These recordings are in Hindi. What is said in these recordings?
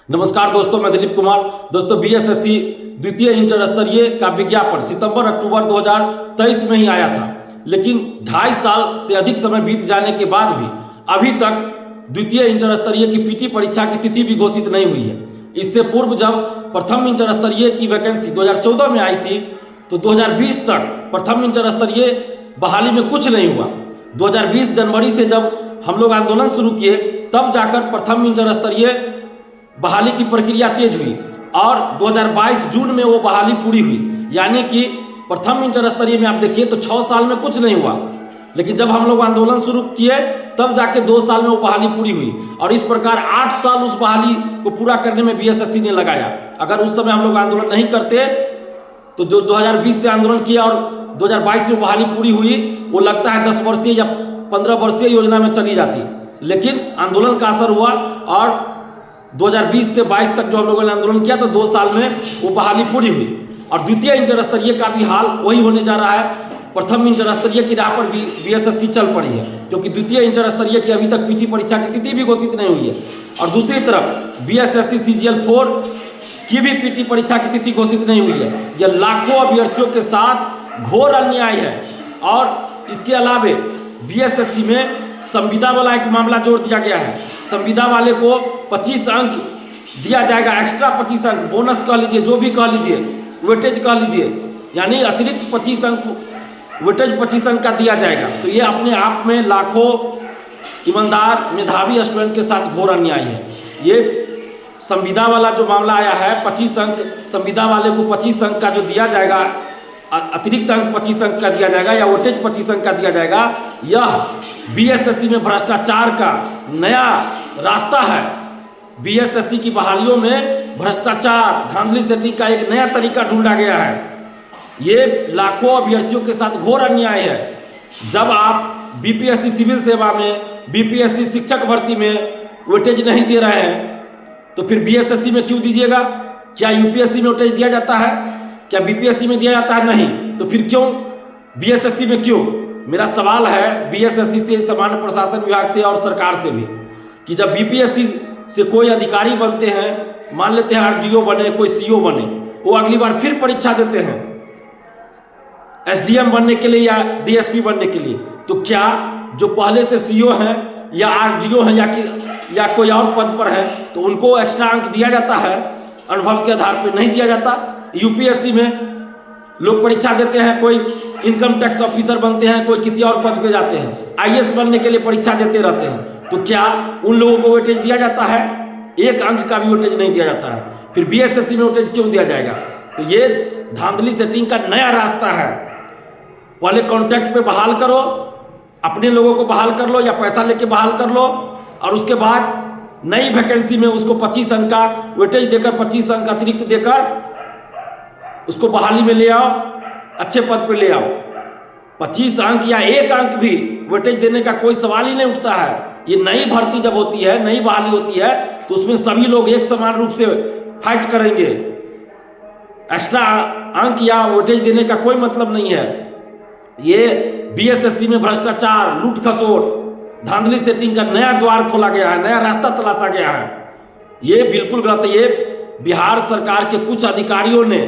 नमस्कार दोस्तों, मैं दिलीप कुमार। दोस्तों, बीएसएससी द्वितीय इंटर स्तरीय का विज्ञापन सितंबर-अक्टूबर 2023 में ही आया था, लेकिन 2.5 साल से अधिक समय बीत जाने के बाद भी अभी तक द्वितीय इंटर स्तरीय की पीटी परीक्षा की तिथि भी घोषित नहीं हुई है। इससे पूर्व जब प्रथम इंटर स्तरीय की वैकेंसी 2014 में आई थी तो 2020 तक प्रथम इंटर स्तरीय बहाली में कुछ नहीं हुआ। 2020 जनवरी से जब हम लोग आंदोलन शुरू किए तब जाकर प्रथम इंटर स्तरीय बहाली की प्रक्रिया तेज हुई और 2022 जून में वो बहाली पूरी हुई। यानी कि प्रथम इंटर स्तरीय में आप देखिए तो 6 साल में कुछ नहीं हुआ, लेकिन जब हम लोग आंदोलन शुरू किए तब जाके 2 साल में वो बहाली पूरी हुई और इस प्रकार 8 साल उस बहाली को पूरा करने में बीएसएससी ने लगाया। अगर उस समय हम लोग आंदोलन नहीं करते तो जो 2020 से आंदोलन किया और 2022 में बहाली पूरी हुई, वो लगता है 10 वर्षीय या 15 वर्षीय योजना में चली जाती, लेकिन आंदोलन का असर हुआ और 2020 से 22 तक जो हम लोगों ने आंदोलन किया तो 2 साल में वो बहाली पूरी हुई। और द्वितीय इंटर स्तरीय का भी हाल वही होने जा रहा है। प्रथम इंटर स्तरीय की राह पर भी बीएसएससी चल पड़ी है, क्योंकि द्वितीय इंटर स्तरीय की अभी तक पीटी परीक्षा की तिथि भी घोषित नहीं हुई है। और दूसरी तरफ बीएसएससी सीजीएल 4 की भी पीटी परीक्षा की तिथि घोषित नहीं हुई है। यह लाखों अभ्यर्थियों के साथ घोर अन्याय है। और इसके अलावे बीएसएससी में संविदा वाला एक मामला जोड़ दिया गया है। संविदा वाले को 25 अंक दिया जाएगा, एक्स्ट्रा 25 अंक, बोनस कह लीजिए, जो भी कह लीजिए, वेटेज कह लीजिए, यानी अतिरिक्त 25 अंक, वेटेज 25 अंक का दिया जाएगा। तो ये अपने आप में लाखों ईमानदार मेधावी स्टूडेंट के साथ घोर अन्याय है। ये संविदा वाला जो मामला आया है, 25 अंक संविदा वाले को 25 अंक का जो दिया जाएगा, अतिरिक्त अंक 25 अंक का दिया जाएगा या वेटेज 25 अंक का दिया जाएगा, यह बीएसएससी में भ्रष्टाचार का नया रास्ता है। बीएसएससी की बहालियों में भ्रष्टाचार, धांधली सेटिंग का एक नया तरीका ढूंढा गया है। ये लाखों अभ्यर्थियों के साथ घोर अन्याय है। जब आप बीपीएससी सिविल सेवा में, बीपीएससी शिक्षक भर्ती में वेटेज नहीं दे रहे हैं तो फिर बीएसएससी में क्यों दीजिएगा? क्या यूपीएससी में वेटेज दिया जाता है? क्या बीपीएससी में दिया जाता है? नहीं। तो फिर क्यों बीएसएससी में क्यों? मेरा सवाल है बीएसएससी से, सामान्य प्रशासन विभाग से और सरकार से भी, कि जब बीपीएससी से कोई अधिकारी बनते हैं, मान लेते हैं आरडीओ बने, कोई सीओ बने, वो अगली बार फिर परीक्षा देते हैं एसडीएम बनने के लिए या डीएसपी बनने के लिए, तो क्या जो पहले से सीओ हैं या आरडीओ हैं या कोई और पद पर है तो उनको एक्स्ट्रा अंक दिया जाता है? अनुभव के आधार पर नहीं दिया जाता। यूपीएससी में लोग परीक्षा देते हैं, कोई इनकम टैक्स ऑफिसर बनते हैं, कोई किसी और पद पे जाते हैं, आईएएस बनने के लिए परीक्षा देते रहते हैं, तो क्या उन लोगों को वेटेज दिया जाता है? 1 अंक का भी वेटेज नहीं दिया जाता है। फिर बीएसएससी में वेटेज क्यों दिया जाएगा? तो ये धांधली सेटिंग का नया रास्ता है। पहले कॉन्ट्रैक्ट पे बहाल करो, अपने लोगों को बहाल कर लो या पैसा लेके बहाल कर लो, और उसके बाद नई वैकेंसी में उसको 25 अंक का वेटेज देकर, 25 अंक अतिरिक्त देकर उसको बहाली में ले आओ, अच्छे पद पे ले आओ। 25 अंक या 1 अंक भी वेटेज देने का कोई सवाल ही नहीं उठता है। ये नई भर्ती जब होती है, नई बहाली होती है, तो उसमें सभी लोग एक समान रूप से फाइट करेंगे। एक्स्ट्रा अंक या वेटेज देने का कोई मतलब नहीं है। ये बीएसएससी में भ्रष्टाचार, लूट खसोट, धांधली सेटिंग का नया द्वार खोला गया है, नया रास्ता तलाशा गया है। ये बिल्कुल गलत है। ये बिहार सरकार के कुछ अधिकारियों ने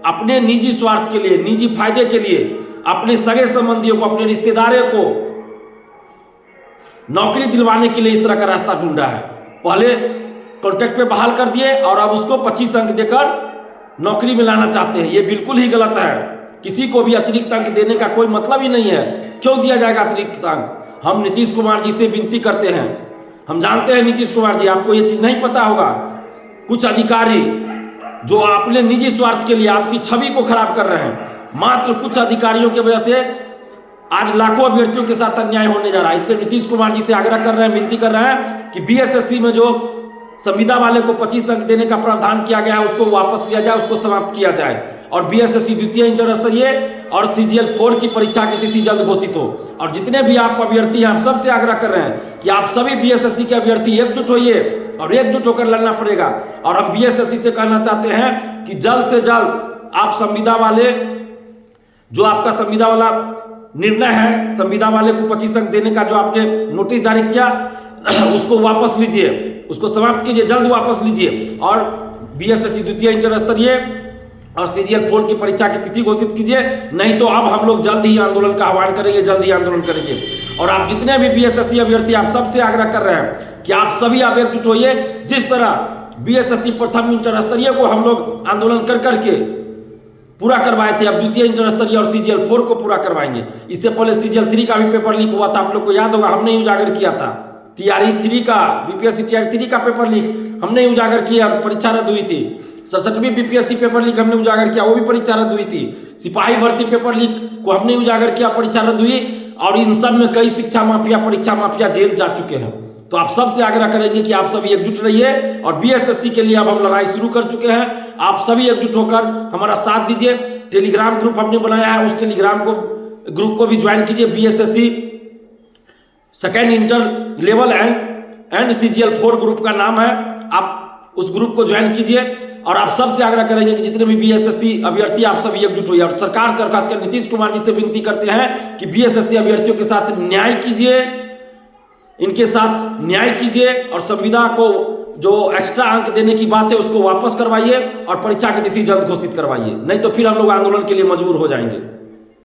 अपने निजी स्वार्थ के लिए, निजी फायदे के लिए, अपने सगे संबंधियों को, अपने रिश्तेदारों को नौकरी दिलवाने के लिए इस तरह का रास्ता ढूंढा है। पहले कॉन्ट्रैक्ट पे बहाल कर दिए और अब उसको 25 अंक देकर नौकरी में लाना चाहते हैं। ये बिल्कुल ही गलत है। किसी को भी अतिरिक्त अंक देने का कोई मतलब ही नहीं है। क्यों दिया जाएगा अतिरिक्त अंक? हम नीतीश कुमार जी से विनती करते हैं, हम जानते हैं नीतीश कुमार जी, आपको ये चीज़ नहीं पता होगा, कुछ अधिकारी जो अपने निजी स्वार्थ के लिए आपकी छवि को खराब कर रहे हैं, मात्र कुछ अधिकारियों की वजह से आज लाखों अभ्यर्थियों के साथ अन्याय होने जा रहा है। इसलिए नीतीश कुमार जी से आग्रह कर रहे हैं, विनती कर रहे हैं कि बीएसएससी में जो संविदा वाले को 25 अंक देने का प्रावधान किया गया है उसको वापस लिया जाए, उसको समाप्त किया जाए और बीएसएससी द्वितीय इंटर स्तरीय और सीजीएल 4 की परीक्षा की तिथि जल्द घोषित हो। और जितने भी आप अभ्यर्थी हैं, आप सबसे आग्रह कर रहे हैं कि आप सभी बीएसएससी के अभ्यर्थी एकजुट होइए और एकजुट होकर लड़ना पड़ेगा। और हम बीएसएससी से कहना चाहते हैं कि जल्द से जल्द आप संविदा वाले, जो आपका संविदा वाला निर्णय है, संविदा वाले को 25 अंक देने का जो आपने नोटिस जारी किया उसको वापस लीजिए। उसको समाप्त कीजिए, जल्द वापस लीजिए और बीएसएससी द्वितीय इंटर स्तरीय और सीजीएल 4 की परीक्षा की तिथि घोषित कीजिए। नहीं तो अब हम लोग जल्द ही आंदोलन का आह्वान करेंगे, जल्द ही आंदोलन करेंगे। और आप जितने भी बीएसएससी अभ्यर्थी, आप सबसे आग्रह कर रहे हैं कि आप सभी आप एकजुट होइए। जिस तरह बीएसएससी प्रथम इंटर स्तरीय को हम लोग आंदोलन कर करके पूरा करवाए थे, अब द्वितीय इंटर स्तरीय और सीजीएल 4 को पूरा करवाएंगे। इससे पहले सीजीएल 3 का भी पेपर लीक हुआ था, आप लोग को याद होगा, हमने उजागर किया था। टीआरई 3 का, बीपीएससी टीआरई 3 का पेपर लीक हमने उजागर किया, परीक्षा रद्द हुई थी। 67वीं बीपीएससी पेपर लीक हमने उजागर किया, वो भी परीक्षा रद्द हुई थी। सिपाही भर्ती पेपर लीक को हमने उजागर किया, परीक्षा रद्द हुई। और इन सब में कई शिक्षा माफिया, परीक्षा माफिया जेल जा चुके हैं। तो आप सबसे आग्रह करेंगे कि आप सभी एकजुट रहिए और बीएसएससी के लिए अब हम लड़ाई शुरू कर चुके हैं। आप सभी एकजुट होकर हमारा साथ दीजिए। टेलीग्राम ग्रुप हमने बनाया है, उस टेलीग्राम ग्रुप को भी ज्वाइन कीजिए। BSSC second inter level and CGL 4 group का नाम है, आप उस ग्रुप को ज्वाइन कीजिए। और आप सबसे आग्रह करेंगे कि जितने भी बीएसएससी अभ्यर्थी, आप सभी एकजुट होइए। और सरकार से और खासकर नीतीश कुमार जी से विनती करते हैं कि बीएसएससी अभ्यर्थियों के साथ न्याय कीजिए, इनके साथ न्याय कीजिए और संविदा को जो एक्स्ट्रा अंक देने की बात है उसको वापस करवाइए और परीक्षा की तिथि जल्द घोषित करवाइए। नहीं तो फिर हम लोग आंदोलन के लिए मजबूर हो जाएंगे।